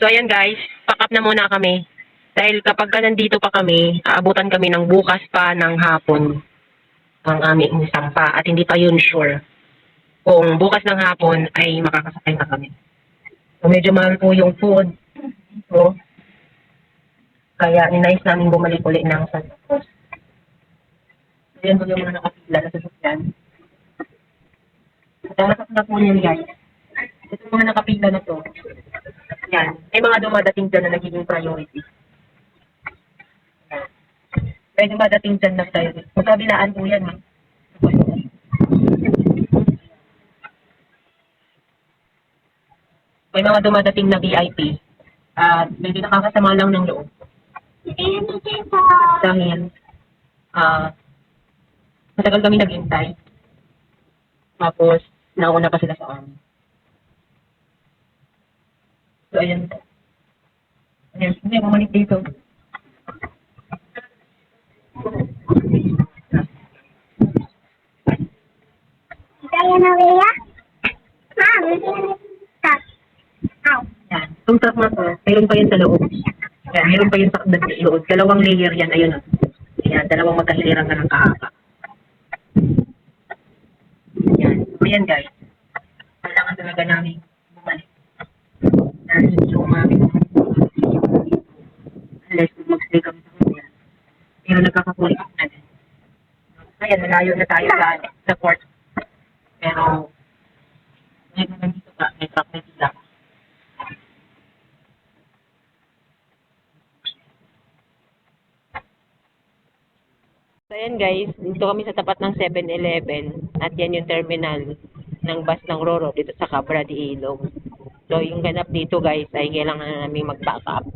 So ayan guys, pack up na muna kami. Dahil kapag nandito pa kami, aabutan kami ng bukas pa ng hapon ang aming sampa at hindi pa yun sure kung bukas ng hapon ay makakasakay na kami. So medyo mahal po yung food. So, kaya ninais namin bumalik ulit ng Santa Cruz. Ayan po yung mga nakapila na sasakyan. At ang nasakit na po niyan guys. Ito mga nakapila na to. Yan. May mga dumadating dyan na nagiging priority. Yan. May dumadating dyan na priority. Magkabilaan po yan. May mga dumadating na VIP. At medyo nakakasama lang ng loob. Dahil, matagal kami naghintay. Tapos, nauna pa sila sa army. So, ayan. Ayan, hindi, bumalik dito. Kaya na Rhea? Ma'am, stop. Ow. Yan. Itong truck na to, mayroon pa yan sa loob. Yan, mayroon pa yun sa loob. Dalawang layer yan, ayun. Yan, dalawang magkahiliran na ng kahaba. Yan. So, ayan guys. Kailangan talaga namin bumalik. Dahil yung aming unless mag-stay kami sa hotel. Pero nagkakakulik na din. Ayan, malayo na tayo sa port. Pero, ngayon nandito ka, may truck na sila. So, ayan guys, dito kami sa tapat ng 7-Eleven at yan yung terminal ng bus ng Roro dito sa Cabra de Ilong. So, yung ganap dito guys ay kailangan na namin mag-back up.